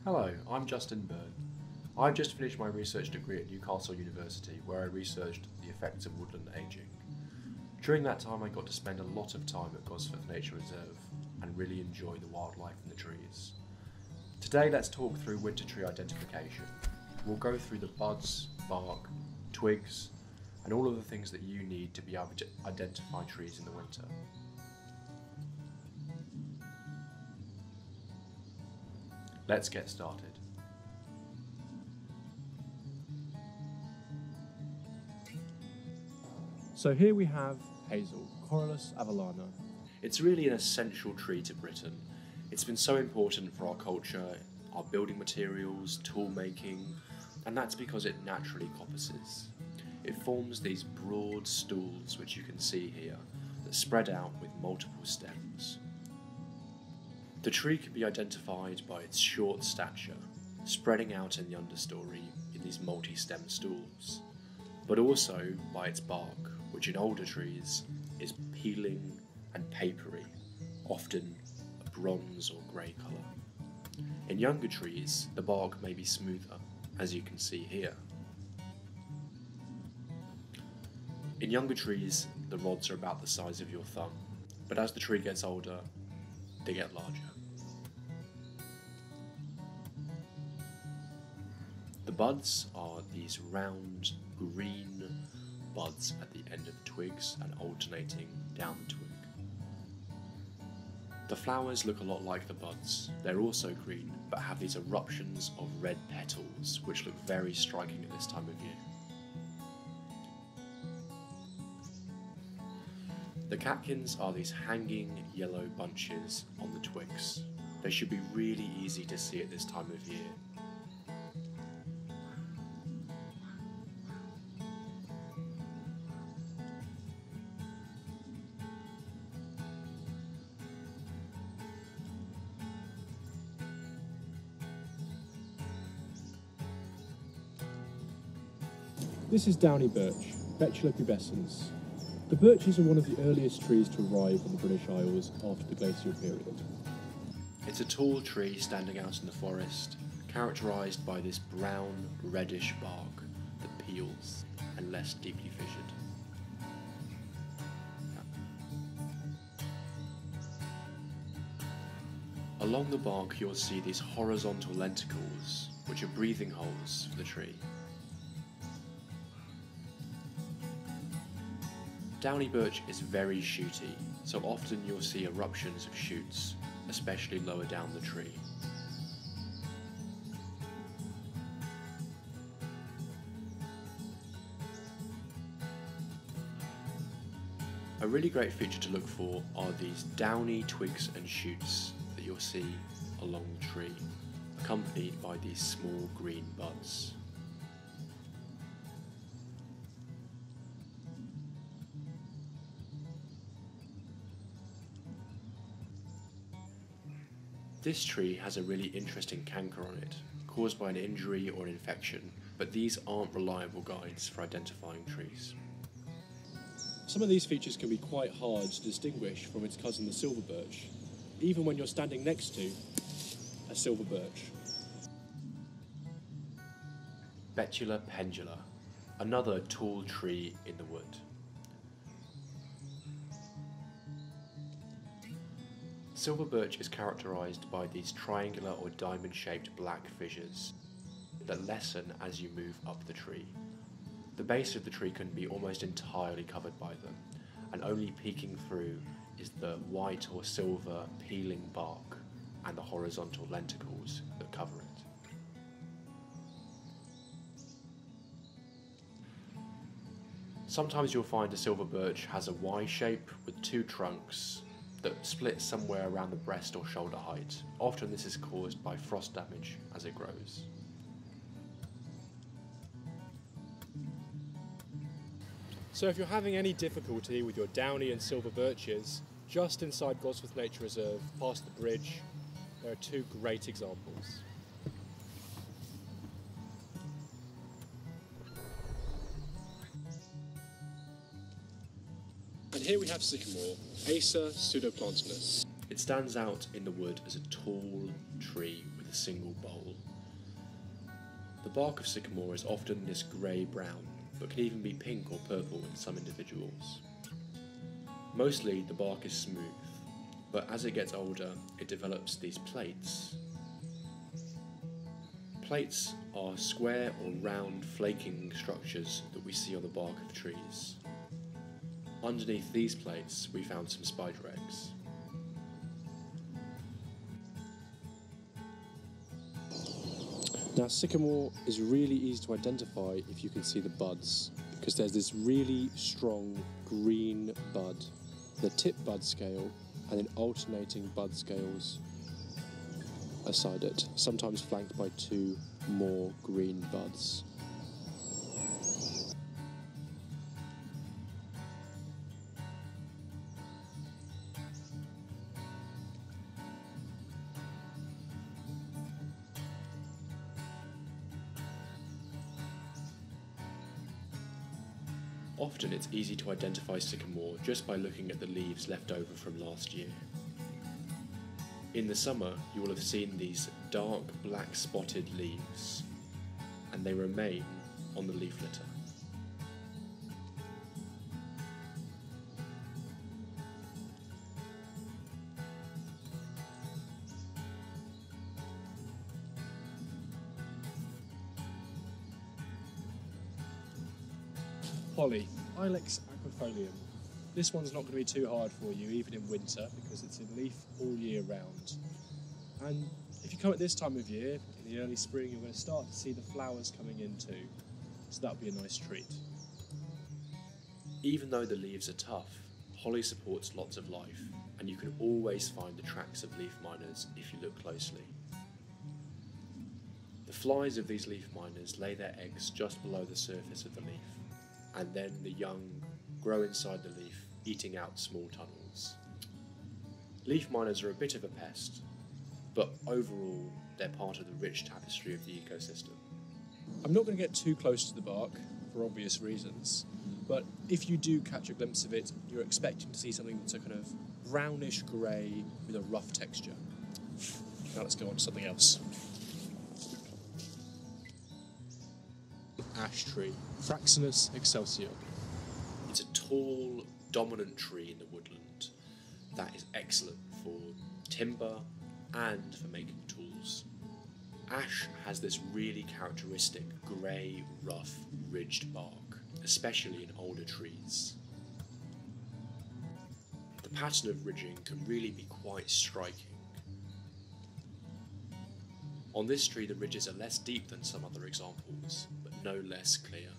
Hello, I'm Justin Byrne. I've just finished my research degree at Newcastle University, where I researched the effects of woodland ageing. During that time I got to spend a lot of time at Gosforth Nature Reserve and really enjoy the wildlife and the trees. Today let's talk through winter tree identification. We'll go through the buds, bark, twigs and all of the things that you need to be able to identify trees in the winter. Let's get started. So here we have Hazel, Corylus avellana. It's really an essential tree to Britain. It's been so important for our culture, our building materials, tool making, and that's because it naturally coppices. It forms these broad stools, which you can see here, that spread out with multiple stems. The tree can be identified by its short stature, spreading out in the understory in these multi-stem stools, but also by its bark, which in older trees is peeling and papery, often a bronze or grey colour. In younger trees, the bark may be smoother, as you can see here. In younger trees, the rods are about the size of your thumb, but as the tree gets older, they get larger. The buds are these round green buds at the end of twigs and alternating down the twig. The flowers look a lot like the buds. They're also green, but have these eruptions of red petals, which look very striking at this time of year. The catkins are these hanging yellow bunches on the twigs. They should be really easy to see at this time of year. This is Downy Birch, Betula pubescens. The birches are one of the earliest trees to arrive on the British Isles after the glacial period. It's a tall tree standing out in the forest, characterised by this brown, reddish bark that peels and less deeply fissured. Along the bark you'll see these horizontal lenticles, which are breathing holes for the tree. Downy birch is very shooty, so often you'll see eruptions of shoots, especially lower down the tree. A really great feature to look for are these downy twigs and shoots that you'll see along the tree, accompanied by these small green buds. This tree has a really interesting canker on it, caused by an injury or an infection, but these aren't reliable guides for identifying trees. Some of these features can be quite hard to distinguish from its cousin the silver birch, even when you're standing next to a silver birch. Betula pendula, another tall tree in the wood. Silver birch is characterised by these triangular or diamond-shaped black fissures that lessen as you move up the tree. The base of the tree can be almost entirely covered by them, and only peeking through is the white or silver peeling bark and the horizontal lenticles that cover it. Sometimes you'll find a silver birch has a Y shape with two trunks that split somewhere around the breast or shoulder height. Often this is caused by frost damage as it grows. So if you're having any difficulty with your downy and silver birches, just inside Gosforth Nature Reserve, past the bridge, there are two great examples. And here we have Sycamore, Acer pseudoplantanus. It stands out in the wood as a tall tree with a single bowl. The bark of sycamore is often this grey-brown, but can even be pink or purple in some individuals. Mostly the bark is smooth, but as it gets older it develops these plates. Plates are square or round flaking structures that we see on the bark of trees. Underneath these plates we found some spider eggs. Now sycamore is really easy to identify if you can see the buds, because there's this really strong green bud, the tip bud scale, and then alternating bud scales aside it, sometimes flanked by 2 more green buds. Often it's easy to identify sycamore just by looking at the leaves left over from last year. In the summer you will have seen these dark black spotted leaves, and they remain on the leaf litter. Holly, Ilex aquifolium. This one's not going to be too hard for you even in winter because it's in leaf all year round. And if you come at this time of year, in the early spring, you're going to start to see the flowers coming in too. So that'll be a nice treat. Even though the leaves are tough, holly supports lots of life, and you can always find the tracks of leaf miners if you look closely. The flies of these leaf miners lay their eggs just below the surface of the leaf, and then the young grow inside the leaf, eating out small tunnels. Leaf miners are a bit of a pest, but overall they're part of the rich tapestry of the ecosystem. I'm not going to get too close to the bark for obvious reasons, but if you do catch a glimpse of it, you're expecting to see something that's a kind of brownish grey with a rough texture. Now let's go on to something else. Ash tree, Fraxinus excelsior. It's a tall, dominant tree in the woodland that is excellent for timber and for making tools. Ash has this really characteristic grey, rough, ridged bark, especially in older trees. The pattern of ridging can really be quite striking. On this tree the ridges are less deep than some other examples, but no less clear.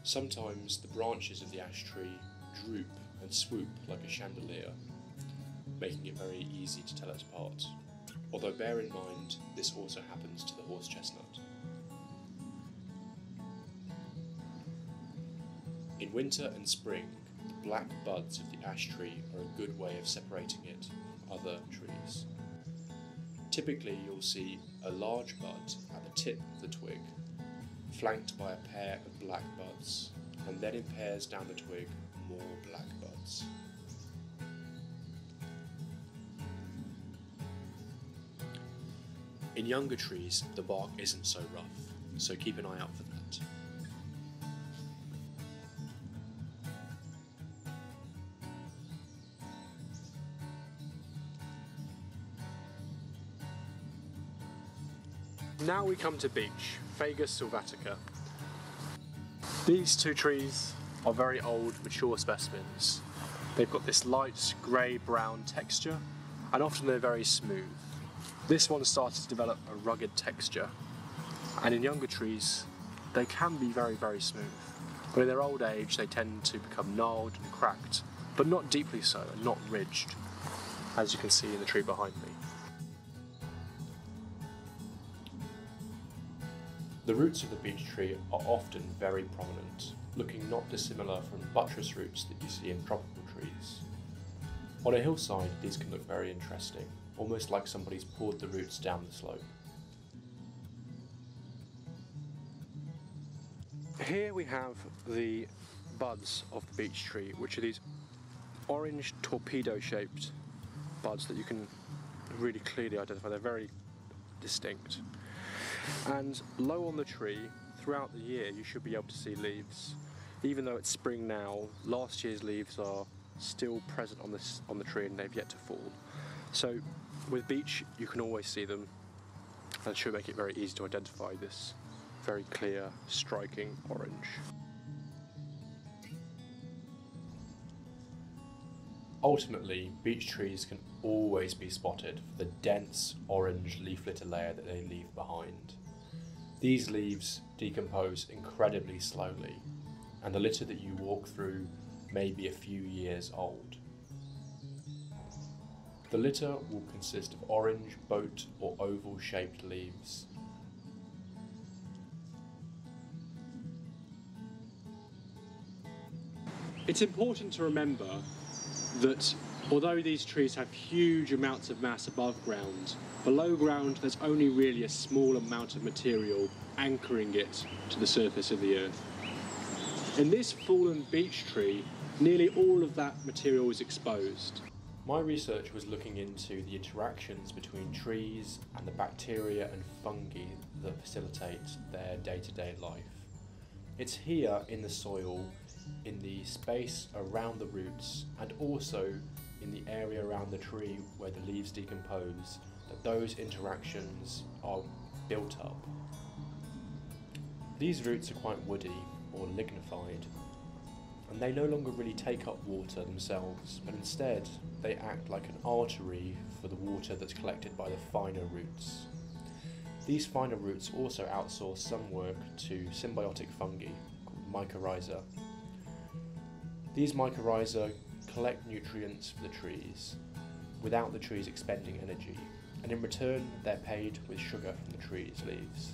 Sometimes the branches of the ash tree droop and swoop like a chandelier, making it very easy to tell it apart. Although bear in mind, this also happens to the horse-chestnut. In winter and spring, the black buds of the ash tree are a good way of separating it from other trees. Typically you'll see a large bud at the tip of the twig, flanked by a pair of black buds, and then in pairs down the twig, more black buds. In younger trees, the bark isn't so rough, so keep an eye out for that. Now we come to Beech, Fagus sylvatica. These two trees are very old, mature specimens. They've got this light grey-brown texture, and often they're very smooth. This one started to develop a rugged texture, and in younger trees they can be very, very smooth. But in their old age they tend to become gnarled and cracked, but not deeply so and not ridged, as you can see in the tree behind me. The roots of the beech tree are often very prominent, looking not dissimilar from buttress roots that you see in tropical trees. On a hillside, these can look very interesting, almost like somebody's poured the roots down the slope. Here we have the buds of the beech tree, which are these orange torpedo-shaped buds that you can really clearly identify. They're very distinct. And low on the tree, throughout the year, you should be able to see leaves. Even though it's spring now, last year's leaves are still present on the tree and they've yet to fall. So with beech, you can always see them, and it should make it very easy to identify this very clear, striking orange. Ultimately, beech trees can always be spotted for the dense orange leaf litter layer that they leave behind. These leaves decompose incredibly slowly, and the litter that you walk through may be a few years old. The litter will consist of orange, boat or oval shaped leaves. It's important to remember that although these trees have huge amounts of mass above ground, below ground there's only really a small amount of material anchoring it to the surface of the earth. In this fallen beech tree, nearly all of that material is exposed. My research was looking into the interactions between trees and the bacteria and fungi that facilitate their day-to-day life. It's here in the soil, in the space around the roots, and also in the area around the tree where the leaves decompose, that those interactions are built up. These roots are quite woody or lignified, and they no longer really take up water themselves, but instead they act like an artery for the water that's collected by the finer roots. These finer roots also outsource some work to symbiotic fungi called mycorrhiza. These mycorrhiza collect nutrients for the trees without the trees expending energy, and in return they're paid with sugar from the tree's leaves.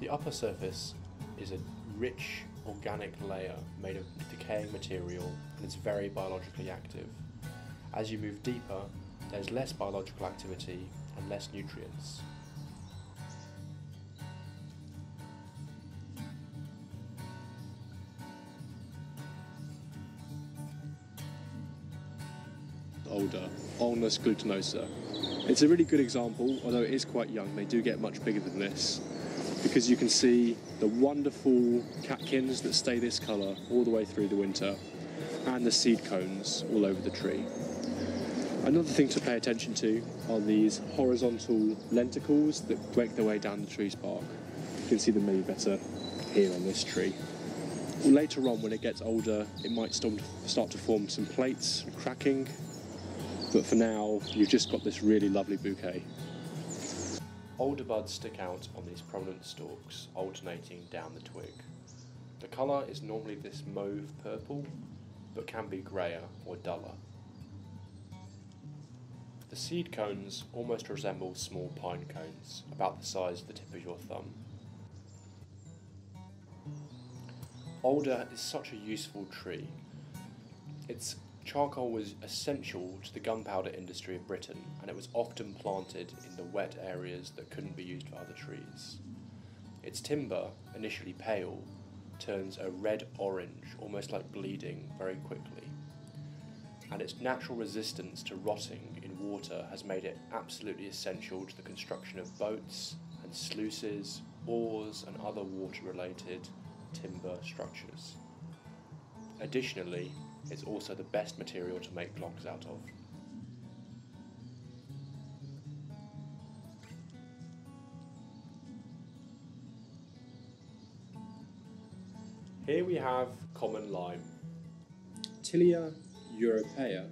The upper surface is a rich organic layer made of decaying material, and it's very biologically active. As you move deeper, there's less biological activity and less nutrients. Alder, Oldness glutinosa. It's a really good example, although it is quite young. They do get much bigger than this, because you can see the wonderful catkins that stay this colour all the way through the winter, and the seed cones all over the tree. Another thing to pay attention to are these horizontal lenticles that work their way down the tree's bark. You can see them maybe better here on this tree. Later on, when it gets older, it might start to form some plates, cracking, but for now, you've just got this really lovely bouquet. Older buds stick out on these prominent stalks, alternating down the twig. The colour is normally this mauve purple, but can be greyer or duller. The seed cones almost resemble small pine cones, about the size of the tip of your thumb. Alder is such a useful tree. Its charcoal was essential to the gunpowder industry of Britain, and it was often planted in the wet areas that couldn't be used for other trees. Its timber, initially pale, turns a red-orange, almost like bleeding, very quickly. And its natural resistance to rotting in water has made it absolutely essential to the construction of boats and sluices, oars, and other water-related timber structures. Additionally, it's also the best material to make logs out of. Here we have common lime. Tilia europaea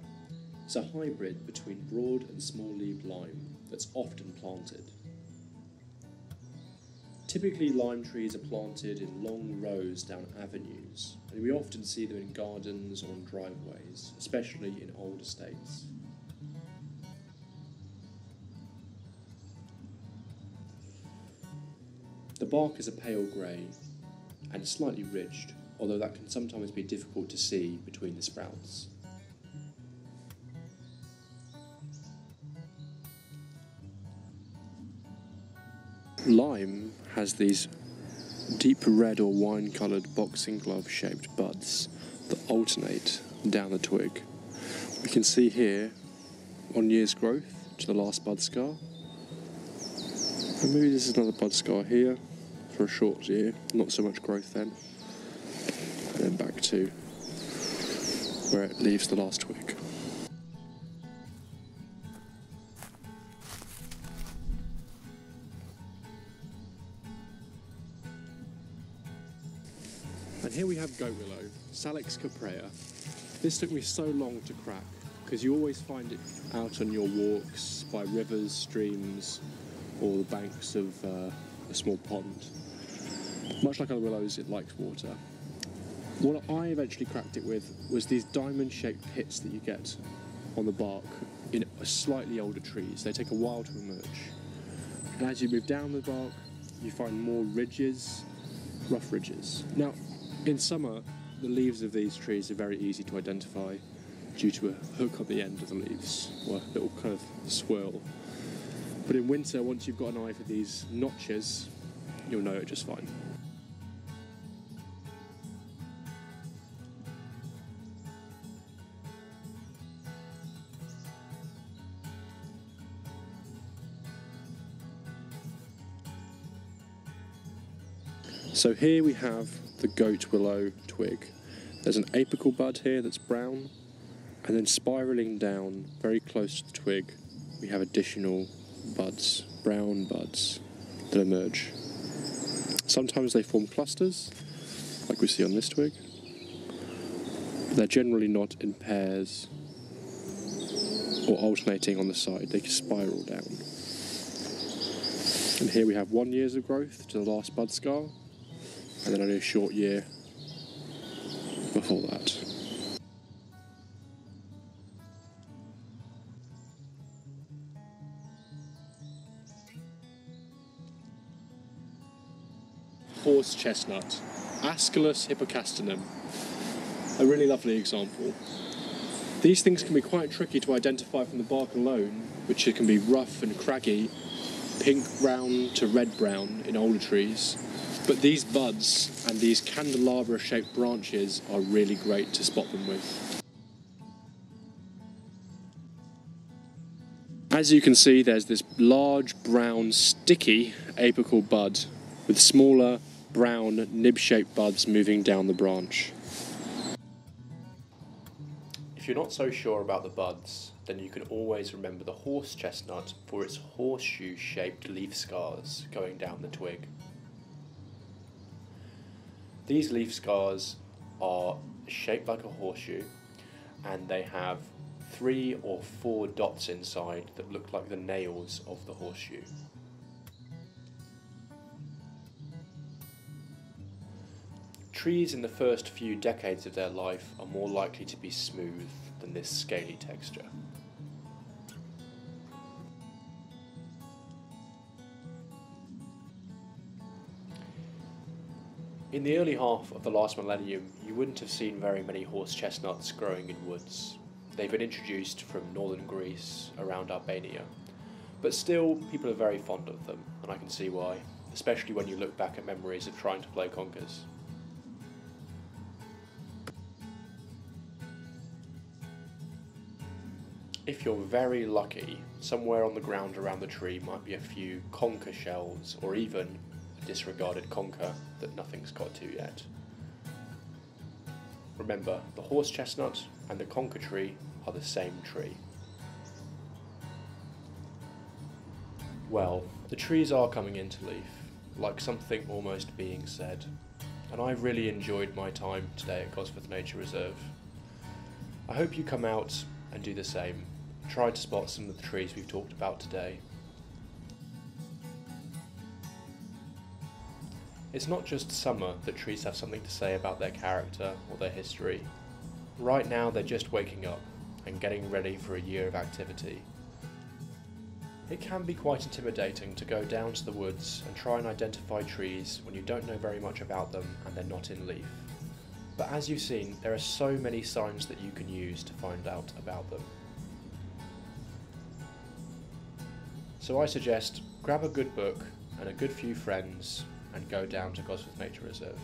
is a hybrid between broad and small-leaved lime that's often planted. Typically, lime trees are planted in long rows down avenues, and we often see them in gardens or on driveways, especially in old estates. The bark is a pale grey and slightly ridged, although that can sometimes be difficult to see between the sprouts. Lime has these deep red or wine coloured boxing glove shaped buds that alternate down the twig. We can see here 1 year's growth to the last bud scar, and maybe this is another bud scar here for a short year, not so much growth then, and then back to where it leaves the last twig. And here we have Goat Willow, Salix caprea. This took me so long to crack, because you always find it out on your walks by rivers, streams, or the banks of a small pond. Much like other willows, it likes water. What I eventually cracked it with was these diamond-shaped pits that you get on the bark in slightly older trees. They take a while to emerge. And as you move down the bark, you find more ridges, rough ridges. Now, in summer, the leaves of these trees are very easy to identify due to a hook on the end of the leaves, or a little kind of swirl. But in winter, once you've got an eye for these notches, you'll know it just fine. So here we have the goat willow twig. There's an apical bud here that's brown, and then spiralling down very close to the twig we have additional buds, brown buds, that emerge. Sometimes they form clusters, like we see on this twig. They're generally not in pairs or alternating on the side, they can spiral down. And here we have 1 year of growth to the last bud scar, and then only a short year before that. Horse-Chestnut, Asculus hippocastanum. A really lovely example. These things can be quite tricky to identify from the bark alone, which can be rough and craggy, pink-brown to red-brown in older trees. But these buds and these candelabra-shaped branches are really great to spot them with. As you can see, there's this large brown sticky apical bud with smaller brown nib-shaped buds moving down the branch. If you're not so sure about the buds, then you can always remember the horse chestnut for its horseshoe-shaped leaf scars going down the twig. These leaf scars are shaped like a horseshoe, and they have 3 or 4 dots inside that look like the nails of the horseshoe. Trees in the first few decades of their life are more likely to be smooth than this scaly texture. In the early half of the last millennium, you wouldn't have seen very many horse chestnuts growing in woods. They've been introduced from northern Greece around Albania. But still, people are very fond of them, and I can see why, especially when you look back at memories of trying to play conkers. If you're very lucky, somewhere on the ground around the tree might be a few conker shells, or even a disregarded conker that nothing's got to yet. Remember, the horse chestnut and the conker tree are the same tree. Well, the trees are coming into leaf, like something almost being said, and I've really enjoyed my time today at Gosforth Nature Reserve. I hope you come out and do the same. Try to spot some of the trees we've talked about today. It's not just summer that trees have something to say about their character or their history. Right now they're just waking up and getting ready for a year of activity. It can be quite intimidating to go down to the woods and try and identify trees when you don't know very much about them and they're not in leaf. But as you've seen, there are so many signs that you can use to find out about them. So I suggest grab a good book and a good few friends and go down to Gosforth Nature Reserve.